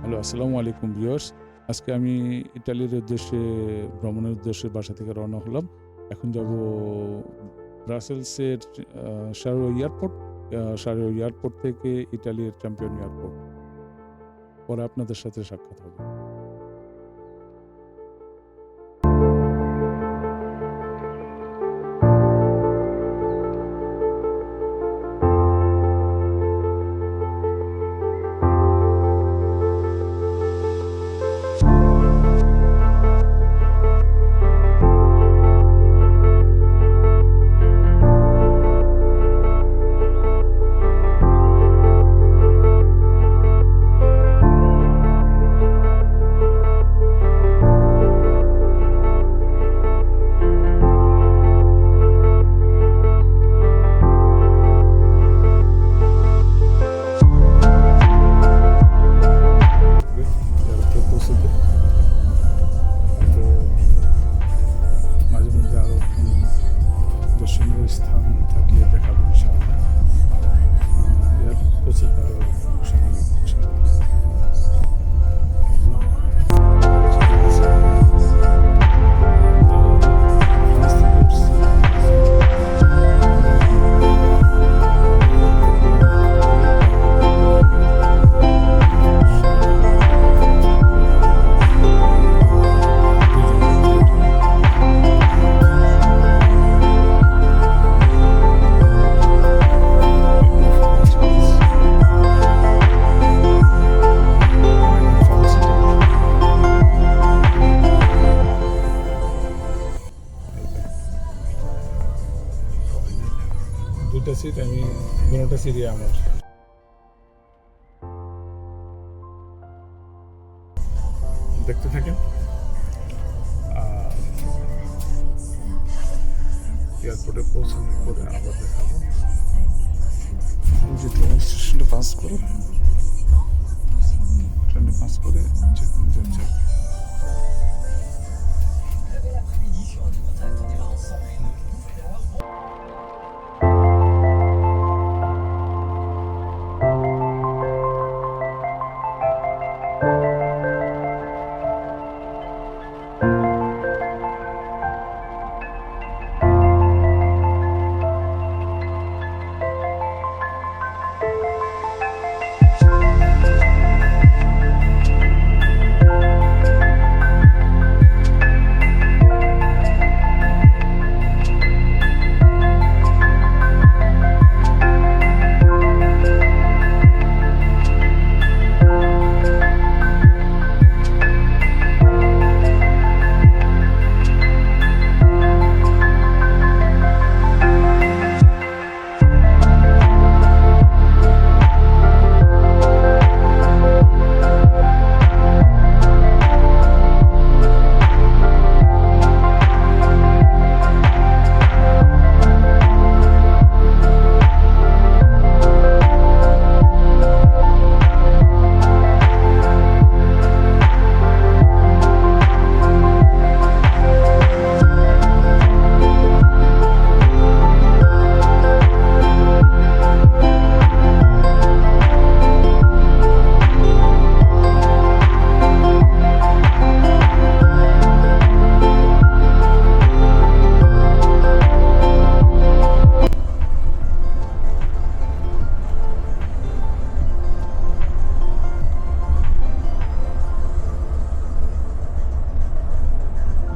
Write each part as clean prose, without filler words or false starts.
Hello, আসসালামু আলাইকুম viewers. আজকে আমি ইতালির উদ্দেশ্যে ভ্রমণের উদ্দেশ্যে বাসা থেকে রওনা হলাম। এখন যাব ব্রাসেলসের শারো এয়ারপোর্ট। শারো এয়ারপোর্ট থেকে ইতালির চ্যাম্পিয়ন এয়ারপোর্ট। পরে আপনাদের সাথে সাক্ষাৎ হবে। এয়ারপোর্টে পৌঁছতে তো মাঝে মধ্যে আরও কোনো দর্শনীয় স্থান থাকলে দেখাবো ইনশাআল্লাহ। এয়ারপোর্ট পৌঁছতে আরও সময় লাগবে ইনশাআল্লাহ। দুটা সিট, আমি দুটা সিটই আমার। দেখতে থাকেন আর এয়ারপোর্টে পৌঁছানোর পরে আবার দেখাবো। যে ট্রেন স্টেশনটা পাস করে ট্রেনে পাস করে যাচ্ছে।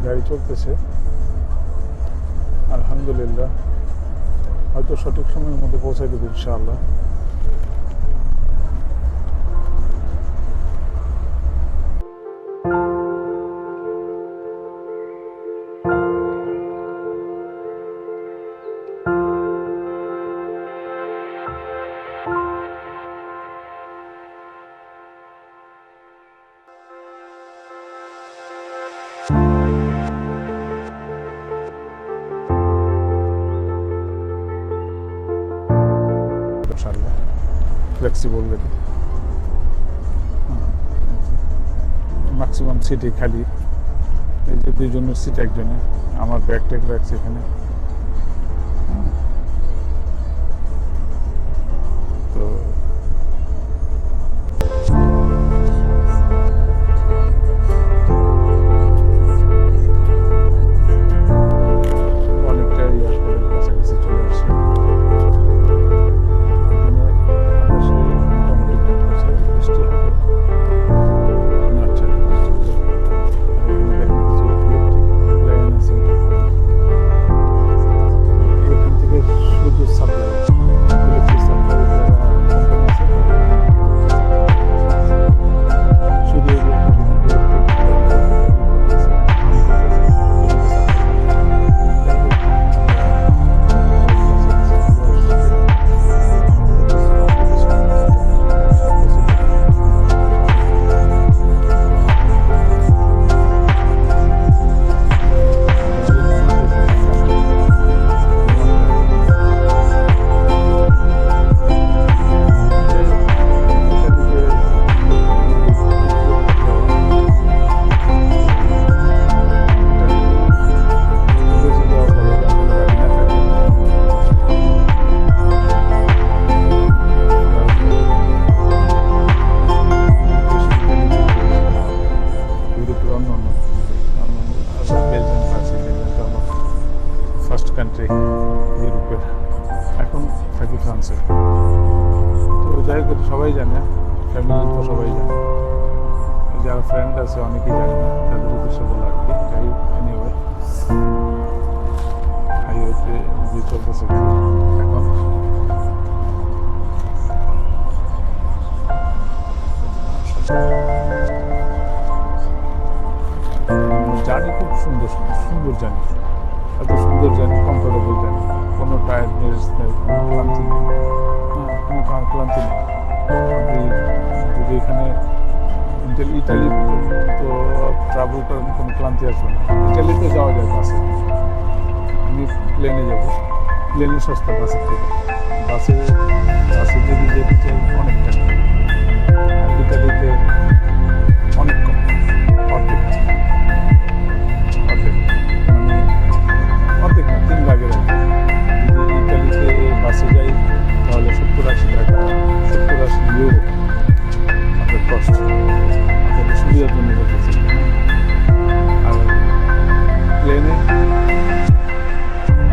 গাড়ি চলতেছে আলহামদুলিল্লাহ, হয়তো সঠিক সময়ের মধ্যে পৌঁছাই দেবে ইনশাআল্লাহ। ফ্লেক্সিবল গাড়ি, ম্যাক্সিমাম সিটই খালি। এই যে দুইজনের সিট একজনে, আমার ব্যাগ ট্যাগ রাখছে এখানে। তো যারা ফ্রেন্ড আছে অনেকেই জানে না, তাদের উদ্দেশ্যে বলা আর কি। যাই হোক, এনিওয়ে হাইওয়েতে যে চলতেছে গাড়ি এখন। জার্নি খুব সুন্দর সুন্দর সুন্দর জার্নি, এত সুন্দর জার্নি, কমফোর্টেবল জার্নি, কোনো টায়ার্ডনেস নেই, কোনো ক্লান্তি নেই, কোনো ক্লান্তি নেই। আপনি যদি এখানে ইটালি তো ট্রাভেল করেন, কোনো ক্লান্তি আসবে না। ইটালিতে যাওয়া যায় বাসে, আমি প্লেনে যাব, প্লেনে সস্তা বাসের থেকে। বাসে বাসে যদি যেতে চাই অনেক টাকা, আর ইটালিতে অনেক কম, অর্ধেক অর্ধেক, মানে অর্ধেক না, 3 ভাগের এক। যদি ইটালিতে বাসে যাই তাহলে 70-80 টাকা, 70-80 ইউরো আপনার কষ্ট। আপনাদের সুবিধার জন্য বলতেছি। আর প্লেনে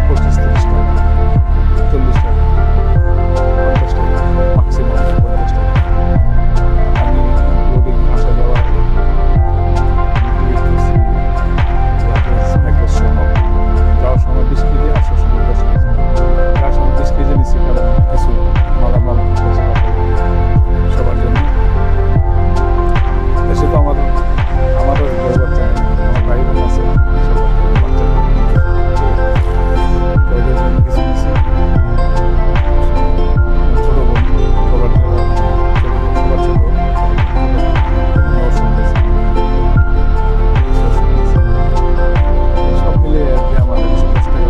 25-30 টাকা, 40 টাকা, 50 টাকা, ম্যাক্সিমাম 50 টাকা। আমি লোডিং আসা যাওয়া যাওয়ার সময় 20 কেজি, আসার সময় 10 কেজি। যাওয়ার সময় 20 কেজি নিচ্ছি, কারণ কিছু মালামাল সবার জন্য। দেশে তো আমারও বড় বাচ্চা নেই, আমার ভাই বোন আছে, সবার বাচ্চা নেই, তো ওদের জন্য কিছু নিচ্ছি। ছোটো বোন সবার জন্য, সবার ছোটো সব মিলিয়ে আর কি আমার 150 টাকা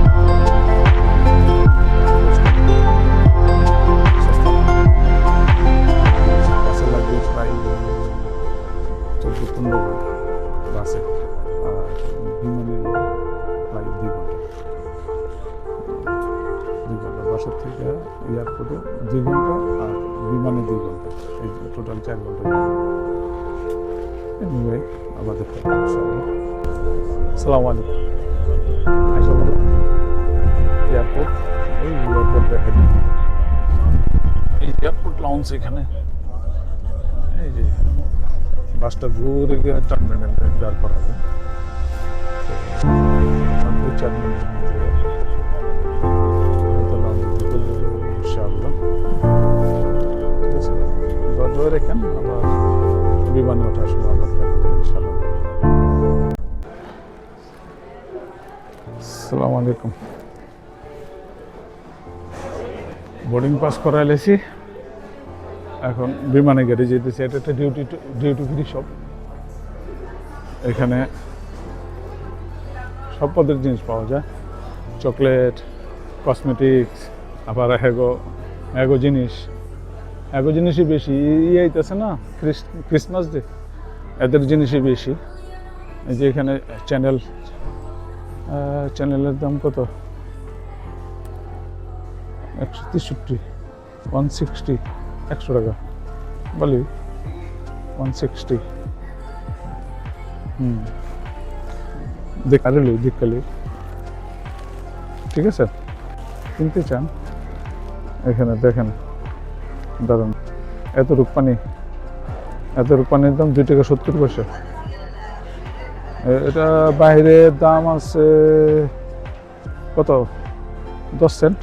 সস্তা। বাসে লাগবে প্রায় 14-15 ঘন্টা বাসে, আর বিমানে প্রায় 2 ঘন্টা। 2 ঘন্টা বাসার থেকে এয়ারপোর্টে 2 ঘন্টা, আর বিমানে 2 ঘন্টা, এই টোটাল 4 ঘন্টা। এনিওয়ে আবার দেখতে পাবো ইনশাআল্লাহ। আসসালামু আলাইকুম। আইসা বলো এয়ারপোর্ট, এই এয়ারপোর্ট দেখা যায়, এই এয়ারপোর্ট লাউঞ্জ এখানে। এই যে বাসটা ঘুরে গিয়ে টার্মিনালে দাঁড় করাবে, তো 2-4 মিনিটের মধ্যে হয়তো লাউঞ্জে ঢুকে যাবে ইনশাআল্লাহ। ঠিক আছে, ধরে রেখেন, আবার বিমানে ওঠার সময় আবার দেখা যাবে ইনশাআল্লাহ। আসসালামু আলাইকুম। বোর্ডিং পাস করা এলেছি, এখন বিমানে গাড়ি যেতেছি। এটা একটা ডিউটি ফ্রি শপ, এখানে সব পদের জিনিস পাওয়া যায়, চকলেট, কসমেটিক্স, আবার এগো জিনিসই বেশি। আইতেছে না ক্রিসমাস ডে, এদের জিনিসই বেশি। এই যে এখানে চ্যানেলের দাম কত? 163, 160, 100 টাকা বলি, 160। দেখালে ঠিক আছে, কিনতে চান এখানে দেখেন, দারুন। এতটুক পানির দাম 2 টাকা 70 পয়সা। এটা বাইরের দাম আছে কত? 10 সেন্ট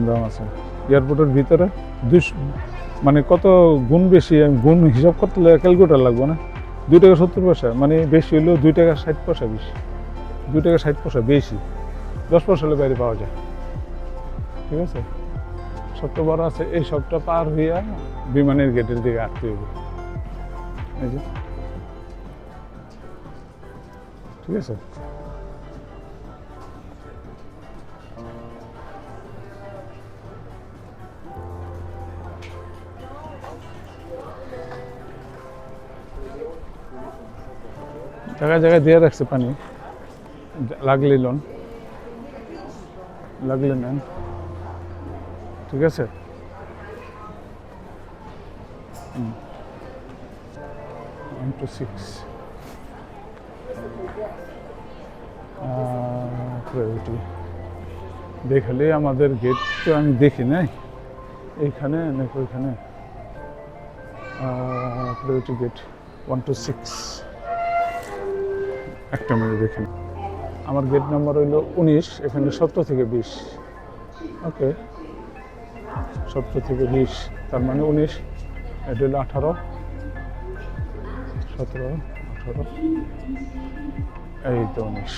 দাম আছে। এয়ারপোর্টের ভিতরে মানে কত গুণ বেশি, গুণ হিসাব করতে ক্যালকুলেটার লাগবে না। 2 টাকা 70 পয়সা, মানে বেশি হলেও 2 টাকা 60 পয়সা বেশি, 2 টাকা 60 পয়সা বেশি, 10 পয়সা হলে বাইরে পাওয়া যায়। ঠিক আছে, সবটা বড় আছে। এই সবটা পার হইয়া বিমানের গেটের দিকে আসতে হবে। এই যে, ঠিক আছে। জায়গায় জায়গায় দিয়ে রাখছে পানি, লাগলে নেন। ঠিক আছে, 1 to 6 প্রায়োরিটি দেখালে আমাদের গেট তো আমি দেখি নাই, এইখানে নাকি ওইখানে প্রায়োরিটি গেট 1 to 6। একটা মিনিট দেখেন, আমার গেট নাম্বার হইল 19, এখানে 17 থেকে 20। ওকে, 17 থেকে 20, তার মানে 19, এটা হলো 18, 17, 18, এই তো 19,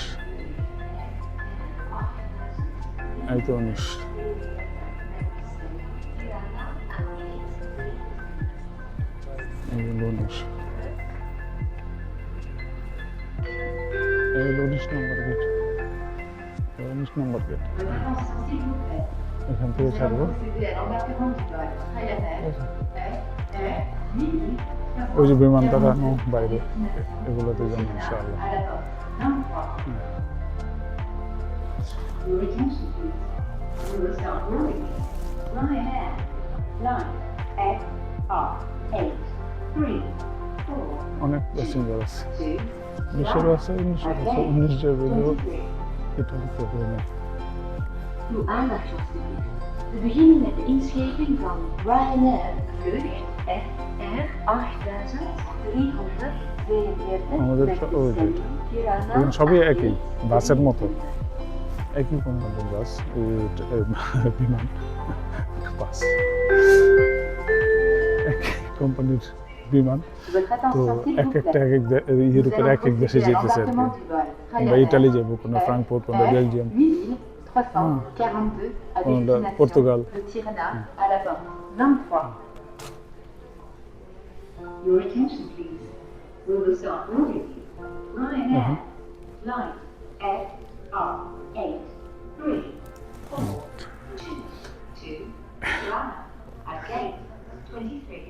এই তো 19। এই হলো 19, এই হলো 19 নম্বর গেট, 19 নম্বর গেট। এখান থেকে ছাড়বো, ওই যে বিমান দাঁড়ানো বাইরে, এগুলোতে যাবো ইনশাআল্লাহ। অনেক প্যাসেঞ্জার আছে, 19 আছে, 19 যাবে, এটা problem. We beginnen met de inschrijving van Ryanair vlucht SR 8342 আমাদের সবই একই, বাসের মতো, একই কোম্পানির বাস, বিমান, বাস, একই কোম্পানির বিমান। তো এক একটা ইয়ের উপরে এক এক দেশে যেতেছে আর কি। কোনটা ইটালি যাবো, কোনো ফ্রাঙ্কফুর্ট, কোনটা বেলজিয়াম, কোনটা Portugal. Your attention please. We will start boarding. Ryanair flight SR 8342 Tirana at gate 23.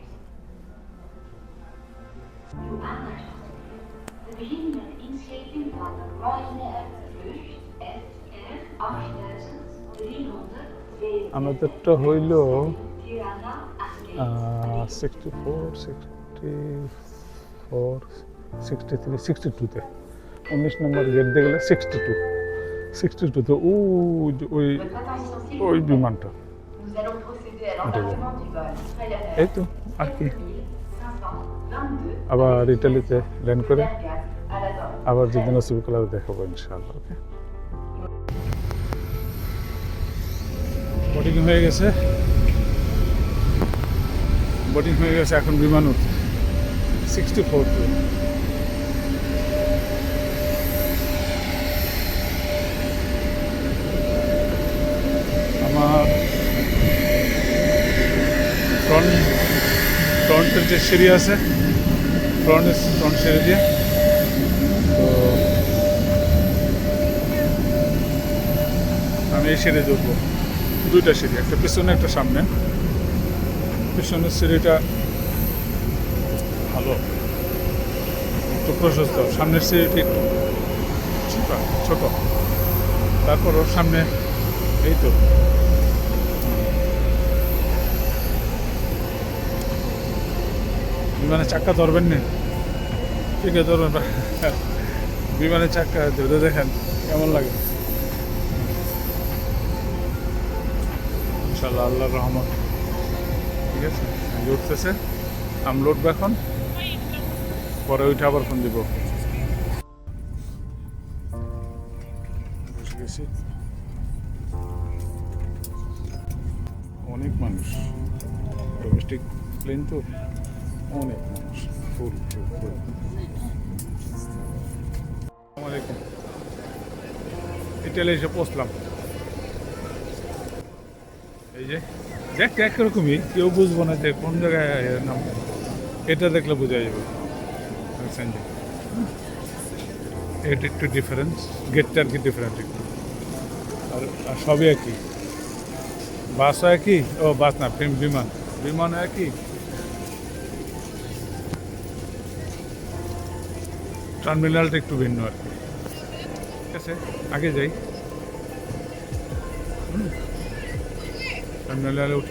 Uw aandacht alstublieft. We beginnen met de inschrijving van Ryanair vlucht SR 8342 আমাদেরটা হইল Tirana at gate 64, 64, 63, 62-তে, 19 number gate দিয়ে গেলে 62-তে ওই বিমানটা। Nous allons procéder à l'embarquement du vol Ryanair এই তো আর কি, 522 আবার ইটালিতে ল্যান্ড করে Bergame à la Dorme. আবার যদি নসিব কালার দেখাবো ইনশাআল্লাহ। ওকে, বোটিং হয়ে গেছে, বোটিং হয়ে গেছে, এখন বিমান উঠছে 64-তে। আমার ফ্রন্টের যে সিঁড়ি আছে, ফ্রন্ট সিঁড়ি দিয়ে, তো আমি এই সিঁড়ি উঠবো, দুইটা সিঁড়ি, একটা পিছনে একটা সামনে। পিছনের সিঁড়িটা ভালো, একটু প্রশস্ত, সামনের সিঁড়িটি একটু ছোট, তারপর ওর সামনে এই তো বিমানের চাক্কা ধরবেন না, ঠিক আছে ধরবেন, বিমানের চাক্কা ধরে দেখেন কেমন লাগে। ইনশাআল্লাহ আল্লাহর রহমত। ঠিক আছে, উঠতেছে, আমি উঠবো এখন, পরে উঠে আবার ফোন দিব। বসে গেছি, অনেক মানুষ, ডোমেস্টিক প্লেন তো, অনেক মানুষ, ফুল। আসসালামু আলাইকুম, ইটালি এসে পৌঁছলাম। এই যে দেখ একরকমই, কেউ বুঝবো না যে কোন জায়গায় নাম, এটা দেখলে বোঝা যাবে। এটা একটু ডিফারেন্স, গেটটা আর কি ডিফারেন্ট একটু, আর সবই একই, বাসও একই, ও বাস না, বিমানও একই, টার্মিনালটা একটু ভিন্ন আর কি। ঠিক আছে, আগে যাই, টার্মিনালে উঠি।